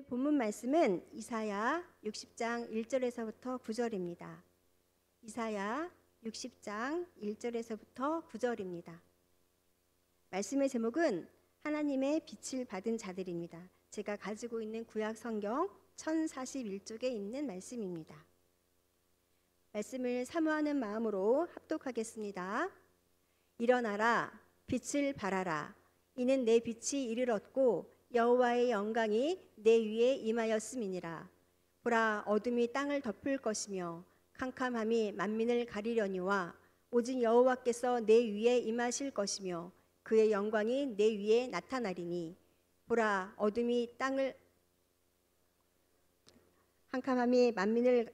오늘 본문 말씀은 이사야 60장 1절에서부터 9절입니다. 이사야 60장 1절에서부터 9절입니다. 말씀의 제목은 하나님의 빛을 받은 자들입니다. 제가 가지고 있는 구약 성경 1041쪽에 있는 말씀입니다. 말씀을 사모하는 마음으로 합독하겠습니다. 일어나라, 빛을 발하라. 이는 내 빛이 이르렀고 여호와의 영광이 내 위에 임하였음이니라. 보라, 어둠이 땅을 덮을 것이며 캄캄함이 만민을 가리려니와 오직 여호와께서 내 위에 임하실 것이며 그의 영광이 내 위에 나타나리니. 보라, 어둠이 땅을 캄캄함이 만민을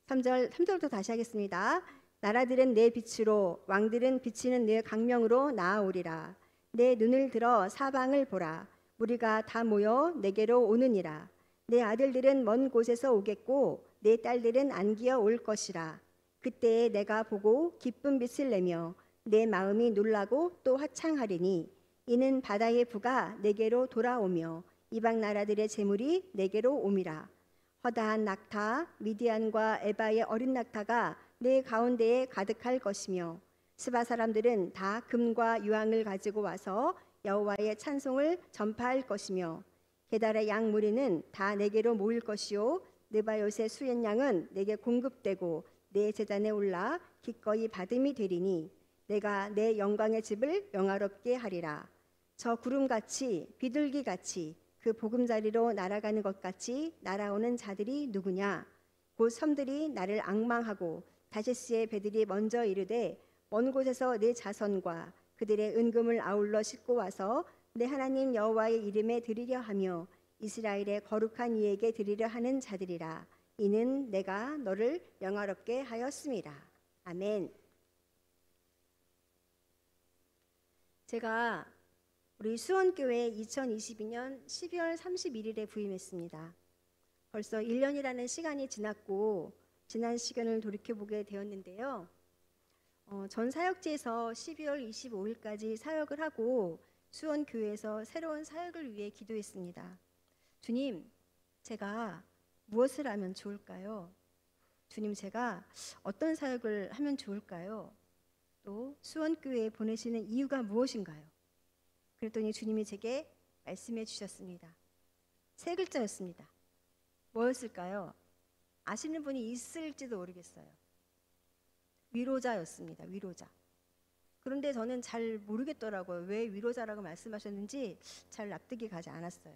3절부터 다시 하겠습니다. 나라들은 내 빛으로, 왕들은 비치는 내 광명으로 나아오리라. 내 눈을 들어 사방을 보라. 무리가 다 모여 내게로 오느니라. 내 아들들은 먼 곳에서 오겠고 내 딸들은 안기어 올 것이라. 그때에 내가 보고 기쁜 빛을 내며 내 마음이 놀라고 또 화창하리니. 이는 바다의 부가 내게로 돌아오며 이방 나라들의 재물이 내게로 옴이라. 허다한 낙타, 미디안과 에바의 어린 낙타가 내 가운데에 가득할 것이며 스바 사람들은 다 금과 유황을 가지고 와서 여호와의 찬송을 전파할 것이며 게달의 양 무리는 다 내게로 모일 것이요 느바요의 수연 양은 내게 공급되고 내 제단에 올라 기꺼이 받음이 되리니. 내가 내 영광의 집을 영화롭게 하리라. 저 구름같이 비둘기같이 그 보금자리로 날아가는 것 같이 날아오는 자들이 누구냐? 곧 섬들이 나를 앙망하고 다시스의 배들이 먼저 이르되 먼 곳에서 내 자손과 그들의 은금을 아울러 싣고 와서 내 하나님 여호와의 이름에 드리려 하며 이스라엘의 거룩한 이에게 드리려 하는 자들이라. 이는 내가 너를 영화롭게 하였음이라. 아멘. 제가 우리 수원교회 2022년 12월 31일에 부임했습니다. 벌써 1년이라는 시간이 지났고 지난 시간을 돌이켜보게 되었는데요. 전 사역지에서 12월 25일까지 사역을 하고 수원교회에서 새로운 사역을 위해 기도했습니다. 주님, 제가 무엇을 하면 좋을까요? 주님, 제가 어떤 사역을 하면 좋을까요? 또 수원교회에 보내시는 이유가 무엇인가요? 그랬더니 주님이 제게 말씀해 주셨습니다. 세 글자였습니다. 뭐였을까요? 아시는 분이 있을지도 모르겠어요. 위로자였습니다. 위로자. 그런데 저는 잘 모르겠더라고요. 왜 위로자라고 말씀하셨는지 잘 납득이 가지 않았어요.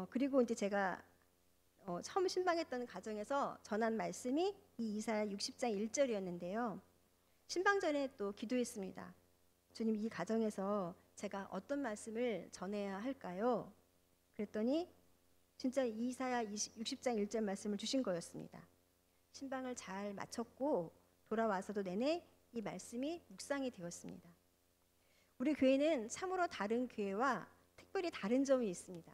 그리고 이제 제가 처음 신방했던 가정에서 전한 말씀이 이 이사야 60장 1절이었는데요. 신방 전에 또 기도했습니다. 주님, 이 가정에서 제가 어떤 말씀을 전해야 할까요? 그랬더니 진짜 이사야 60장 1절 말씀을 주신 거였습니다. 신방을 잘 마쳤고 돌아와서도 내내 이 말씀이 묵상이 되었습니다. 우리 교회는 참으로 다른 교회와 특별히 다른 점이 있습니다.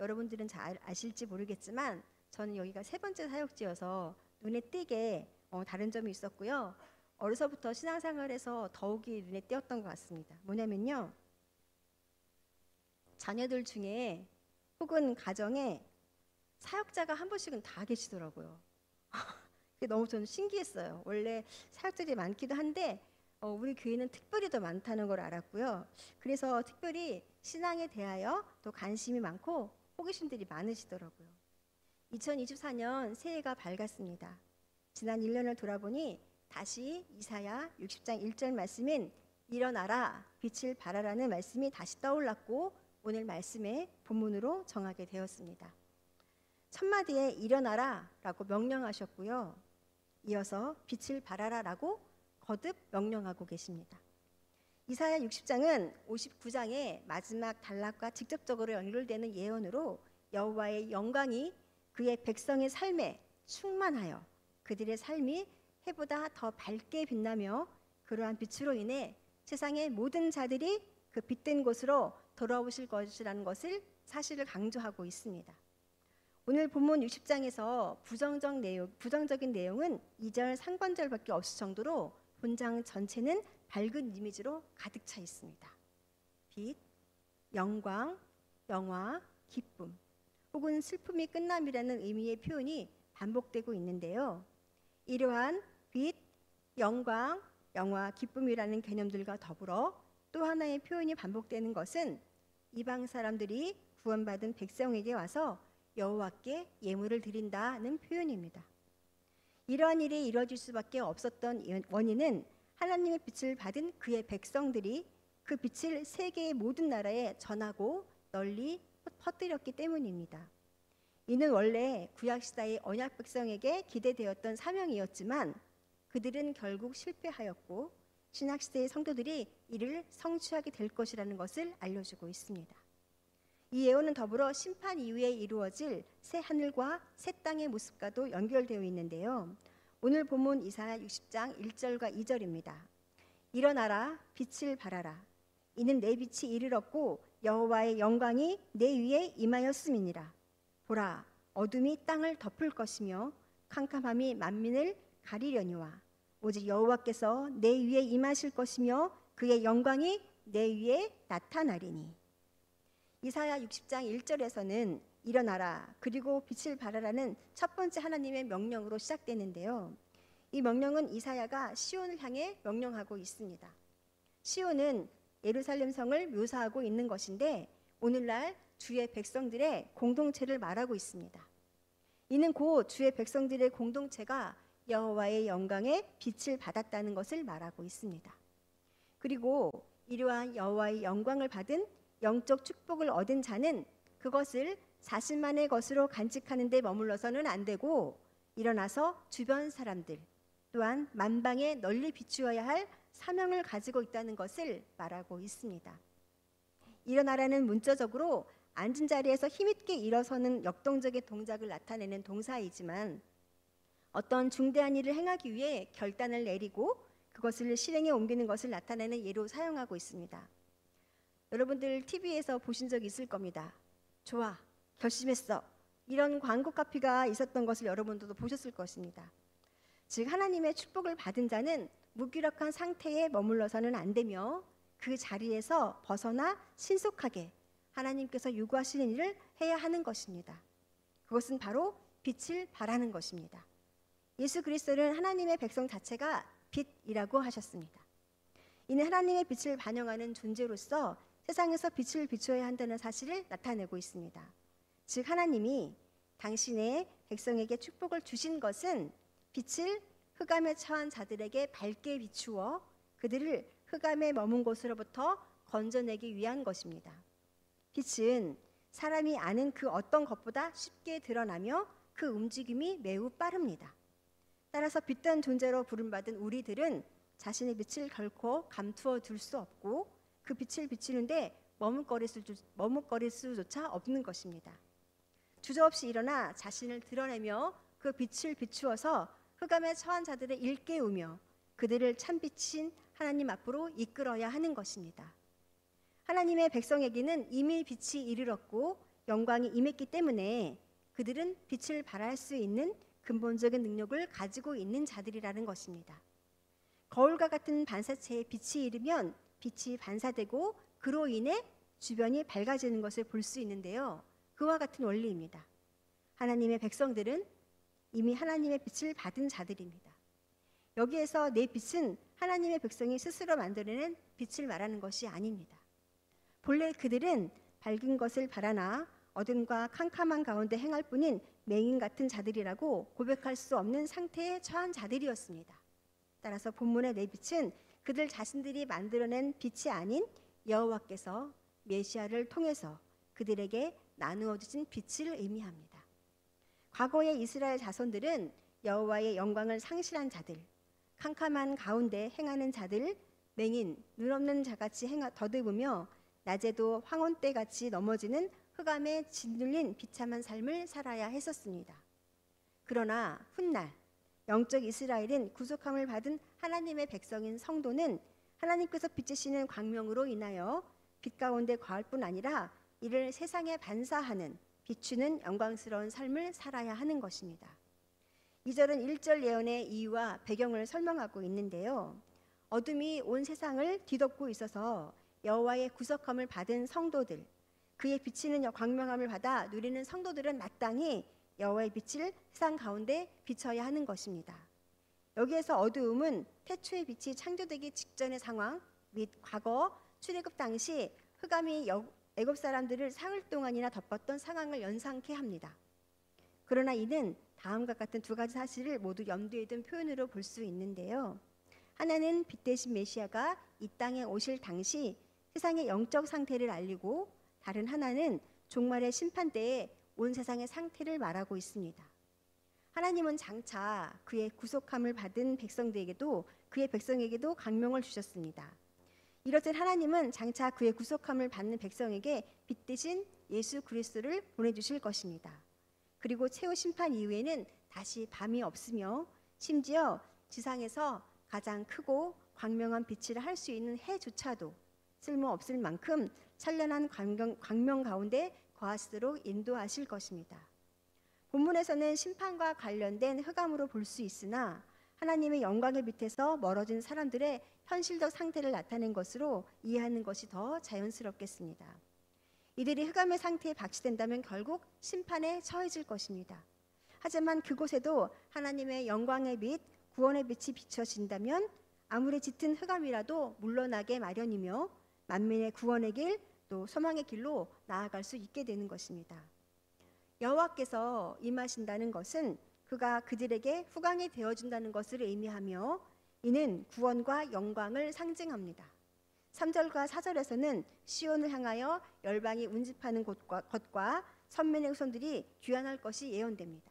여러분들은 잘 아실지 모르겠지만 저는 여기가 세 번째 사역지여서 눈에 띄게 다른 점이 있었고요. 어려서부터 신앙생활에서 더욱이 눈에 띄었던 것 같습니다. 뭐냐면요, 자녀들 중에 혹은 가정에 사역자가 한 분씩은 다 계시더라고요. 그게 너무 저는 신기했어요. 원래 사역자들이 많기도 한데 우리 교회는 특별히 더 많다는 걸 알았고요. 그래서 특별히 신앙에 대하여 또 관심이 많고 호기심들이 많으시더라고요. 2024년 새해가 밝았습니다. 지난 1년을 돌아보니 다시 이사야 60장 1절 말씀인 일어나라, 빛을 발하라는 말씀이 다시 떠올랐고 오늘 말씀의 본문으로 정하게 되었습니다. 첫 마디에 일어나라 라고 명령하셨고요. 이어서 빛을 발하라 라고 거듭 명령하고 계십니다. 이사야 60장은 59장의 마지막 단락과 직접적으로 연결되는 예언으로 여호와의 영광이 그의 백성의 삶에 충만하여 그들의 삶이 해보다 더 밝게 빛나며 그러한 빛으로 인해 세상의 모든 자들이 그 빛된 곳으로 돌아오실 것이라는 것을 사실을 강조하고 있습니다. 오늘 본문 60장에서 부정적인 내용은 2절 상반절밖에 없을 정도로 본장 전체는 밝은 이미지로 가득 차 있습니다. 빛, 영광, 영화, 기쁨 혹은 슬픔이 끝남이라는 의미의 표현이 반복되고 있는데요. 이러한 빛, 영광, 영화, 기쁨이라는 개념들과 더불어 또 하나의 표현이 반복되는 것은 이방 사람들이 구원받은 백성에게 와서 여호와께 예물을 드린다는 표현입니다. 이러한 일이 이루어질 수밖에 없었던 원인은 하나님의 빛을 받은 그의 백성들이 그 빛을 세계의 모든 나라에 전하고 널리 퍼뜨렸기 때문입니다. 이는 원래 구약시대의 언약 백성에게 기대되었던 사명이었지만 그들은 결국 실패하였고 신약시대의 성도들이 이를 성취하게 될 것이라는 것을 알려주고 있습니다. 이 예언은 더불어 심판 이후에 이루어질 새 하늘과 새 땅의 모습과도 연결되어 있는데요. 오늘 본문 이사야 60장 1절과 2절입니다. 일어나라, 빛을 발하라. 이는 내 빛이 이르렀고 여호와의 영광이 내 위에 임하였음이니라. 보라, 어둠이 땅을 덮을 것이며 캄캄함이 만민을 가리려니와 오직 여호와께서 내 위에 임하실 것이며 그의 영광이 내 위에 나타나리니. 이사야 60장 1절에서는 일어나라 그리고 빛을 발하라는 첫 번째 하나님의 명령으로 시작되는데요. 이 명령은 이사야가 시온을 향해 명령하고 있습니다. 시온은 예루살렘 성을 묘사하고 있는 것인데 오늘날 주의 백성들의 공동체를 말하고 있습니다. 이는 곧 주의 백성들의 공동체가 여호와의 영광의 빛을 받았다는 것을 말하고 있습니다. 그리고 이러한 여호와의 영광을 받은 영적 축복을 얻은 자는 그것을 자신만의 것으로 간직하는 데 머물러서는 안 되고 일어나서 주변 사람들 또한 만방에 널리 비추어야 할 사명을 가지고 있다는 것을 말하고 있습니다. 일어나라는 문자적으로 앉은 자리에서 힘있게 일어서는 역동적인 동작을 나타내는 동사이지만 어떤 중대한 일을 행하기 위해 결단을 내리고 그것을 실행에 옮기는 것을 나타내는 예로 사용하고 있습니다. 여러분들 TV에서 보신 적 있을 겁니다. 좋아, 결심했어. 이런 광고 카피가 있었던 것을 여러분들도 보셨을 것입니다. 즉 하나님의 축복을 받은 자는 무기력한 상태에 머물러서는 안 되며 그 자리에서 벗어나 신속하게 하나님께서 요구하시는 일을 해야 하는 것입니다. 그것은 바로 빛을 발하는 것입니다. 예수 그리스도는 하나님의 백성 자체가 빛이라고 하셨습니다. 이는 하나님의 빛을 반영하는 존재로서 세상에서 빛을 비추어야 한다는 사실을 나타내고 있습니다. 즉 하나님이 당신의 백성에게 축복을 주신 것은 빛을 흑암에 처한 자들에게 밝게 비추어 그들을 흑암에 머문 곳으로부터 건져내기 위한 것입니다. 빛은 사람이 아는 그 어떤 것보다 쉽게 드러나며 그 움직임이 매우 빠릅니다. 따라서 빛된 존재로 부름받은 우리들은 자신의 빛을 결코 감추어 둘 수 없고 그 빛을 비추는데 머뭇거릴 수조차 없는 것입니다. 주저없이 일어나 자신을 드러내며 그 빛을 비추어서 흑암에 처한 자들을 일깨우며 그들을 참빛인 하나님 앞으로 이끌어야 하는 것입니다. 하나님의 백성에게는 이미 빛이 이르렀고 영광이 임했기 때문에 그들은 빛을 발할 수 있는 근본적인 능력을 가지고 있는 자들이라는 것입니다. 거울과 같은 반사체에 빛이 이르면 빛이 반사되고 그로 인해 주변이 밝아지는 것을 볼 수 있는데요. 그와 같은 원리입니다. 하나님의 백성들은 이미 하나님의 빛을 받은 자들입니다. 여기에서 내 빛은 하나님의 백성이 스스로 만들어낸 빛을 말하는 것이 아닙니다. 본래 그들은 밝은 것을 바라나 어둠과 캄캄한 가운데 행할 뿐인 맹인 같은 자들이라고 고백할 수 없는 상태에 처한 자들이었습니다. 따라서 본문의 내 빛은 그들 자신들이 만들어낸 빛이 아닌 여호와께서 메시아를 통해서 그들에게 나누어 주신 빛을 의미합니다. 과거의 이스라엘 자손들은 여호와의 영광을 상실한 자들, 캄캄한 가운데 행하는 자들, 맹인, 눈 없는 자같이 더듬으며 낮에도 황혼때같이 넘어지는 흑암에 짓눌린 비참한 삶을 살아야 했었습니다. 그러나 훗날 영적 이스라엘은 구속함을 받은 하나님의 백성인 성도는 하나님께서 비치시는 광명으로 인하여 빛 가운데 거할 뿐 아니라 이를 세상에 반사하는 비추는 영광스러운 삶을 살아야 하는 것입니다. 2절은 1절 예언의 이유와 배경을 설명하고 있는데요. 어둠이 온 세상을 뒤덮고 있어서 여호와의 구속함을 받은 성도들, 그의 비치는 광명함을 받아 누리는 성도들은 마땅히 여호와의 빛을 세상 가운데 비춰야 하는 것입니다. 여기에서 어두움은 태초의 빛이 창조되기 직전의 상황 및 과거 출애굽 당시 흑암이 애굽 사람들을 사흘 동안이나 덮었던 상황을 연상케 합니다. 그러나 이는 다음과 같은 두 가지 사실을 모두 염두에 둔 표현으로 볼 수 있는데요. 하나는 빛 대신 메시아가 이 땅에 오실 당시 세상의 영적 상태를 알리고, 다른 하나는 종말의 심판 때에 온 세상의 상태를 말하고 있습니다. 하나님은 장차 그의 구속함을 받은 백성들에게도, 그의 백성에게도 강명을 주셨습니다. 이렇듯 하나님은 장차 그의 구속함을 받는 백성에게 빛 대신 예수 그리스도를 보내주실 것입니다. 그리고 최후 심판 이후에는 다시 밤이 없으며 심지어 지상에서 가장 크고 광명한 빛을 할 수 있는 해조차도 쓸모없을 만큼 찬란한 광명 가운데 거하시도록 인도하실 것입니다. 본문에서는 심판과 관련된 흑암으로 볼 수 있으나 하나님의 영광의 밑에서 멀어진 사람들의 현실적 상태를 나타낸 것으로 이해하는 것이 더 자연스럽겠습니다. 이들이 흑암의 상태에 박치된다면 결국 심판에 처해질 것입니다. 하지만 그곳에도 하나님의 영광의 빛, 구원의 빛이 비춰진다면 아무리 짙은 흑암이라도 물러나게 마련이며 만민의 구원의 길, 또 소망의 길로 나아갈 수 있게 되는 것입니다. 여호와께서 임하신다는 것은 그가 그들에게 후광이 되어준다는 것을 의미하며, 이는 구원과 영광을 상징합니다. 3절과 4절에서는 시온을 향하여 열방이 운집하는 것과 선민의 후손들이 귀환할 것이 예언됩니다.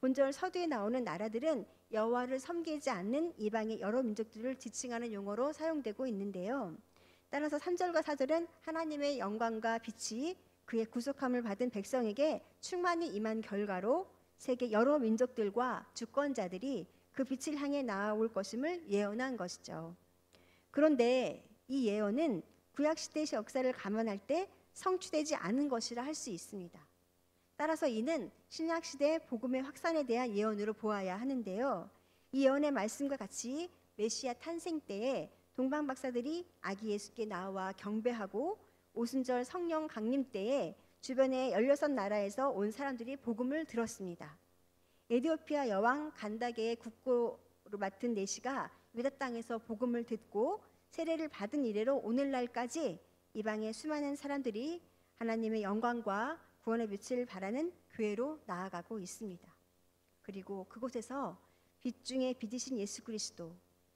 본절 서두에 나오는 나라들은 여호와를 섬기지 않는 이방의 여러 민족들을 지칭하는 용어로 사용되고 있는데요. 따라서 3절과 4절은 하나님의 영광과 빛이 그의 구속함을 받은 백성에게 충만히 임한 결과로 세계 여러 민족들과 주권자들이 그 빛을 향해 나아올 것임을 예언한 것이죠. 그런데 이 예언은 구약시대의 역사를 감안할 때 성취되지 않은 것이라 할 수 있습니다. 따라서 이는 신약시대의 복음의 확산에 대한 예언으로 보아야 하는데요. 이 예언의 말씀과 같이 메시아 탄생 때에 동방박사들이 아기 예수께 나와 경배하고, 오순절 성령 강림 때에 주변의 16나라에서 온 사람들이 복음을 들었습니다. 에티오피아 여왕 간다게의 국고로 맡은 내시가 유다 땅에서 복음을 듣고 세례를 받은 이래로 오늘날까지 이방의 수많은 사람들이 하나님의 영광과 구원의 빛을 바라는 교회로 나아가고 있습니다. 그리고 그곳에서 빛 중에 빛이신 예수 그리스도,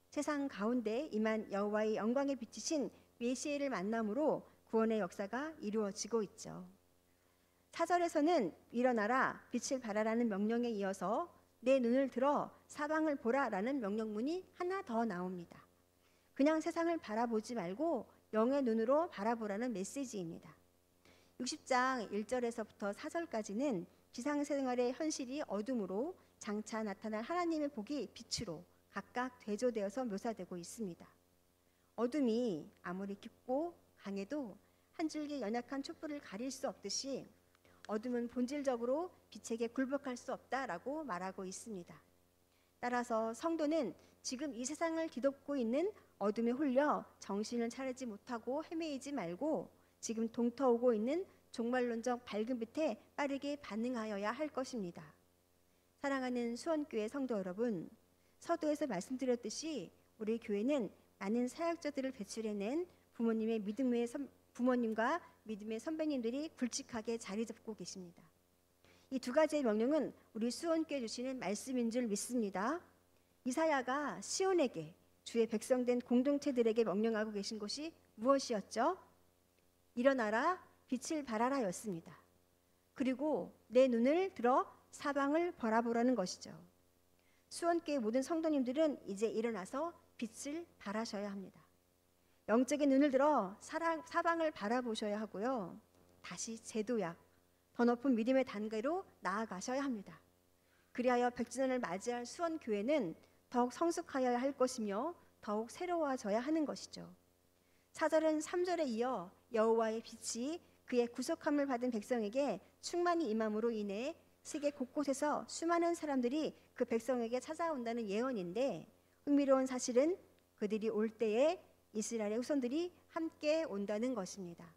세상 가운데 임한 여호와의 영광의 빛이신 메시아를 만남으로 구원의 역사가 이루어지고 있죠. 4절에서는 일어나라 빛을 발하라는 명령에 이어서 내 눈을 들어 사방을 보라라는 명령문이 하나 더 나옵니다. 그냥 세상을 바라보지 말고 영의 눈으로 바라보라는 메시지입니다. 60장 1절에서부터 4절까지는 지상생활의 현실이 어둠으로 장차 나타날 하나님의 복이 빛으로 각각 대조되어서 묘사되고 있습니다. 어둠이 아무리 깊고 강해도 한 줄기 연약한 촛불을 가릴 수 없듯이 어둠은 본질적으로 빛에게 굴복할 수 없다라고 말하고 있습니다. 따라서 성도는 지금 이 세상을 뒤덮고 있는 어둠에 홀려 정신을 차리지 못하고 헤매이지 말고 지금 동터오고 있는 종말론적 밝은 빛에 빠르게 반응하여야 할 것입니다. 사랑하는 수원교회 성도 여러분, 서두에서 말씀드렸듯이 우리 교회는 많은 사역자들을 배출해낸 부모님과 믿음의 선배님들이 굵직하게 자리 잡고 계십니다. 이 두 가지의 명령은 우리 수원교회 주시는 말씀인 줄 믿습니다. 이사야가 시온에게, 주의 백성된 공동체들에게 명령하고 계신 것이 무엇이었죠? 일어나라 빛을 발하라 였습니다. 그리고 내 눈을 들어 사방을 바라보라는 것이죠. 수원교회 모든 성도님들은 이제 일어나서 빛을 발하셔야 합니다. 영적인 눈을 들어 사방을 바라보셔야 하고요. 다시 재도약, 더 높은 믿음의 단계로 나아가셔야 합니다. 그리하여 백주년을 맞이할 수원교회는 더욱 성숙하여야 할 것이며 더욱 새로워져야 하는 것이죠. 4절은 3절에 이어 여호와의 빛이 그의 구속함을 받은 백성에게 충만히 임함으로 인해 세계 곳곳에서 수많은 사람들이 그 백성에게 찾아온다는 예언인데, 흥미로운 사실은 그들이 올 때에 이스라엘의 후손들이 함께 온다는 것입니다.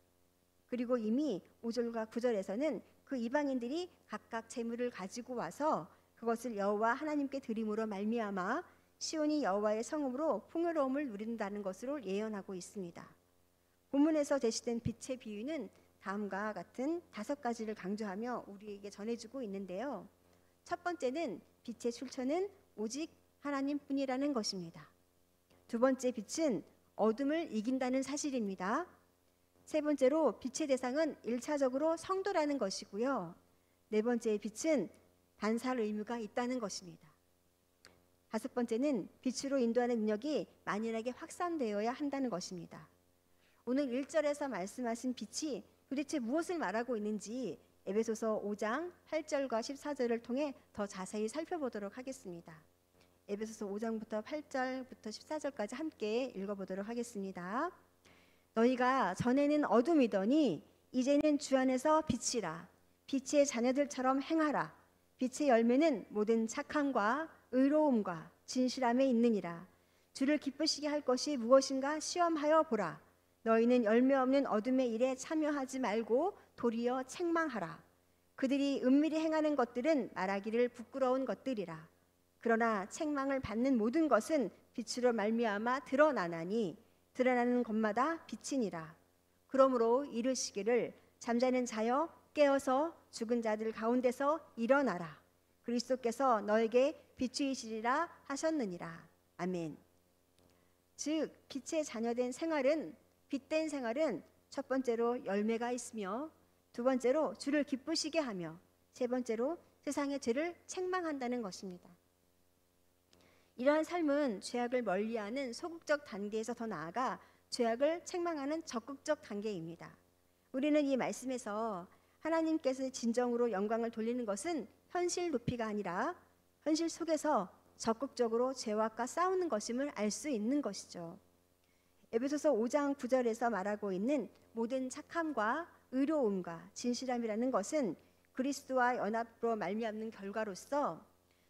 그리고 이미 5절과 9절에서는 그 이방인들이 각각 재물을 가지고 와서 그것을 여호와 하나님께 드림으로 말미암아 시온이 여호와의 성읍으로 풍요로움을 누린다는 것으로 예언하고 있습니다. 본문에서 제시된 빛의 비유는 다음과 같은 5가지를 강조하며 우리에게 전해주고 있는데요. 첫 번째는 빛의 출처는 오직 하나님뿐이라는 것입니다. 두 번째 빛은 어둠을 이긴다는 사실입니다. 세 번째로 빛의 대상은 1차적으로 성도라는 것이고요. 네 번째의 빛은 반사할 의무가 있다는 것입니다. 다섯 번째는 빛으로 인도하는 능력이 만연하게 확산되어야 한다는 것입니다. 오늘 1절에서 말씀하신 빛이 도대체 무엇을 말하고 있는지 에베소서 5장 8절과 14절을 통해 더 자세히 살펴보도록 하겠습니다. 에베소서 5장부터 8절부터 14절까지 함께 읽어보도록 하겠습니다. 너희가 전에는 어둠이더니 이제는 주 안에서 빛이라. 빛의 자녀들처럼 행하라. 빛의 열매는 모든 착함과 의로움과 진실함에 있느니라. 주를 기쁘시게 할 것이 무엇인가 시험하여 보라. 너희는 열매 없는 어둠의 일에 참여하지 말고 도리어 책망하라. 그들이 은밀히 행하는 것들은 말하기를 부끄러운 것들이라. 그러나 책망을 받는 모든 것은 빛으로 말미암아 드러나나니 드러나는 것마다 빛이니라. 그러므로 이르시기를 잠자는 자여 깨어서 죽은 자들 가운데서 일어나라. 그리스도께서 너에게 빛이시리라 하셨느니라. 아멘. 즉 빛의 자녀된 생활은 빛된 생활은 첫 번째로 열매가 있으며 두 번째로 주를 기쁘시게 하며 세 번째로 세상의 죄를 책망한다는 것입니다. 이러한 삶은 죄악을 멀리하는 소극적 단계에서 더 나아가 죄악을 책망하는 적극적 단계입니다. 우리는 이 말씀에서 하나님께서 진정으로 영광을 돌리는 것은 현실 높이가 아니라 현실 속에서 적극적으로 죄악과 싸우는 것임을 알 수 있는 것이죠. 에베소서 5장 9절에서 말하고 있는 모든 착함과 의로움과 진실함이라는 것은 그리스도와 연합으로 말미암는 결과로서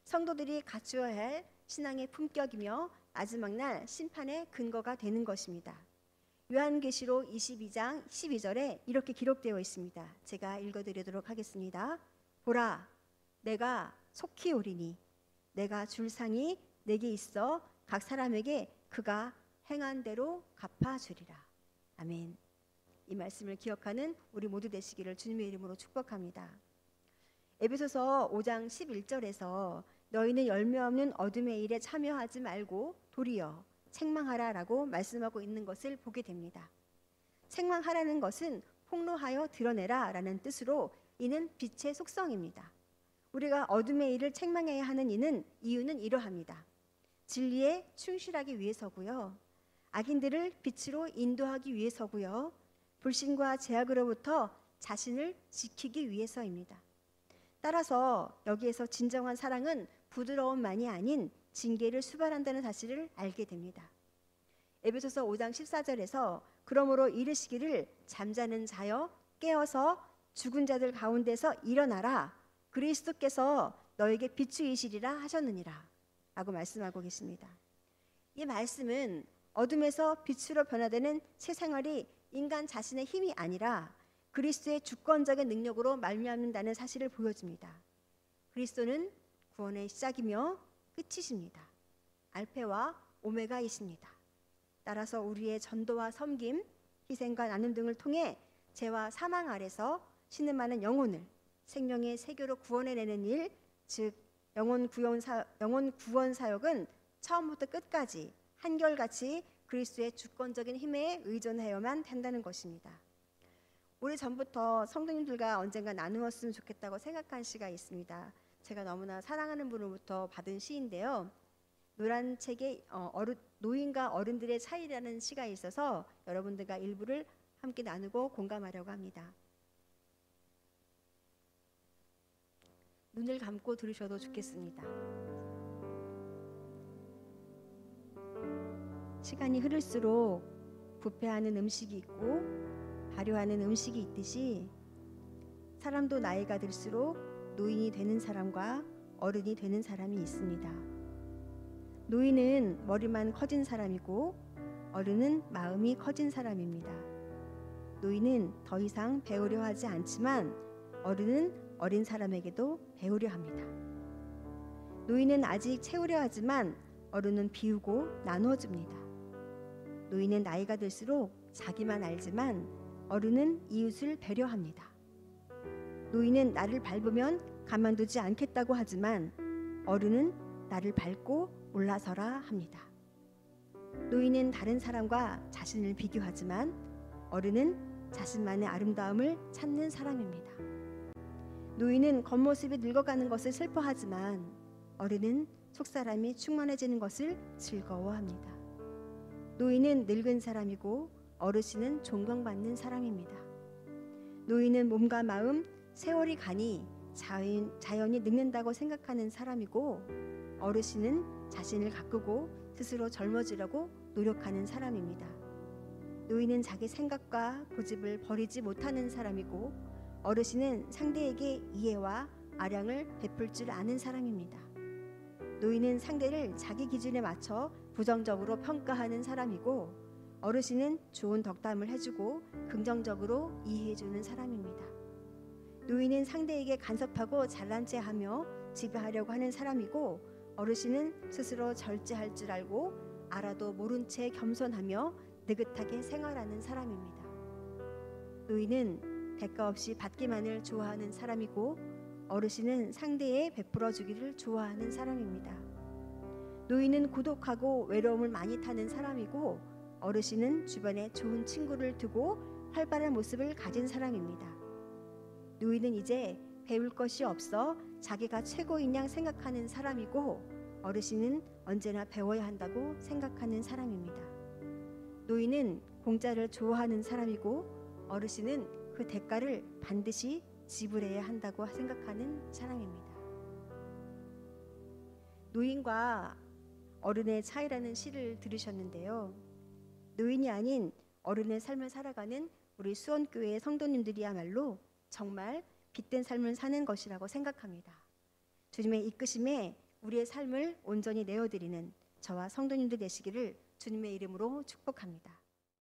성도들이 갖추어야 할 신앙의 품격이며 마지막 날 심판의 근거가 되는 것입니다. 요한계시록 22장 12절에 이렇게 기록되어 있습니다. 제가 읽어드리도록 하겠습니다. 보라, 내가 속히 오리니 내가 줄 상이 내게 있어 각 사람에게 그가 행한 대로 갚아주리라. 아멘. 이 말씀을 기억하는 우리 모두 되시기를 주님의 이름으로 축복합니다. 에베소서 5장 11절에서 너희는 열매 없는 어둠의 일에 참여하지 말고 도리어 책망하라라고 말씀하고 있는 것을 보게 됩니다. 책망하라는 것은 폭로하여 드러내라라는 뜻으로 이는 빛의 속성입니다. 우리가 어둠의 일을 책망해야 하는 이유는 이러합니다. 진리에 충실하기 위해서고요. 악인들을 빛으로 인도하기 위해서고요. 불신과 죄악으로부터 자신을 지키기 위해서입니다. 따라서 여기에서 진정한 사랑은 부드러움만이 아닌 징계를 수반한다는 사실을 알게 됩니다. 에베소서 5장 14절에서 그러므로 이르시기를 잠자는 자여 깨어서 죽은 자들 가운데서 일어나라. 그리스도께서 너에게 비추이시리라 하셨느니라 라고 말씀하고 계십니다. 이 말씀은 어둠에서 빛으로 변화되는 새 생활이 인간 자신의 힘이 아니라 그리스도의 주권적인 능력으로 말미암는다는 사실을 보여줍니다. 그리스도는 구원의 시작이며 끝이십니다. 알페와 오메가이십니다. 따라서 우리의 전도와 섬김, 희생과 나눔 등을 통해 죄와 사망 아래서 신음하는 영혼을 생명의 세교로 구원해내는 일, 즉 영혼 구원 사역은 처음부터 끝까지 한결같이 그리스도의 주권적인 힘에 의존하여만 된다는 것입니다. 오래전부터 성도님들과 언젠가 나누었으면 좋겠다고 생각한 시가 있습니다. 제가 너무나 사랑하는 분으로부터 받은 시인데요. 노란 책에 노인과 어른들의 차이라는 시가 있어서 여러분들과 일부를 함께 나누고 공감하려고 합니다. 눈을 감고 들으셔도 좋겠습니다. 시간이 흐를수록 부패하는 음식이 있고 발효하는 음식이 있듯이 사람도 나이가 들수록 노인이 되는 사람과 어른이 되는 사람이 있습니다. 노인은 머리만 커진 사람이고 어른은 마음이 커진 사람입니다. 노인은 더 이상 배우려 하지 않지만 어른은 어린 사람에게도 배우려 합니다. 노인은 아직 채우려 하지만 어른은 비우고 나누어 줍니다. 노인은 나이가 들수록 자기만 알지만 어른은 이웃을 배려합니다. 노인은 나를 밟으면 가만두지 않겠다고 하지만 어른은 나를 밟고 올라서라 합니다. 노인은 다른 사람과 자신을 비교하지만 어른은 자신만의 아름다움을 찾는 사람입니다. 노인은 겉모습이 늙어가는 것을 슬퍼하지만 어른은 속사람이 충만해지는 것을 즐거워합니다. 노인은 늙은 사람이고 어르신은 존경받는 사람입니다. 노인은 몸과 마음, 세월이 가니 자연이 늙는다고 생각하는 사람이고 어르신은 자신을 가꾸고 스스로 젊어지려고 노력하는 사람입니다. 노인은 자기 생각과 고집을 버리지 못하는 사람이고 어르신은 상대에게 이해와 아량을 베풀 줄 아는 사람입니다. 노인은 상대를 자기 기준에 맞춰 부정적으로 평가하는 사람이고 어르신은 좋은 덕담을 해주고 긍정적으로 이해해주는 사람입니다. 노인은 상대에게 간섭하고 잘난 체하며 지배하려고 하는 사람이고 어르신은 스스로 절제할 줄 알고 알아도 모른 채 겸손하며 느긋하게 생활하는 사람입니다. 노인은 대가 없이 받기만을 좋아하는 사람이고 어르신은 상대에 베풀어 주기를 좋아하는 사람입니다. 노인은 고독하고 외로움을 많이 타는 사람이고 어르신은 주변에 좋은 친구를 두고 활발한 모습을 가진 사람입니다. 노인은 이제 배울 것이 없어 자기가 최고인 양 생각하는 사람이고 어르신은 언제나 배워야 한다고 생각하는 사람입니다. 노인은 공짜를 좋아하는 사람이고 어르신은 그 대가를 반드시 지불해야 한다고 생각하는 사람입니다. 노인과 어른의 차이라는 시를 들으셨는데요. 노인이 아닌 어른의 삶을 살아가는 우리 수원교회의 성도님들이야말로 정말 빛된 삶을 사는 것이라고 생각합니다. 주님의 이끄심에 우리의 삶을 온전히 내어드리는 저와 성도님들 되시기를 주님의 이름으로 축복합니다.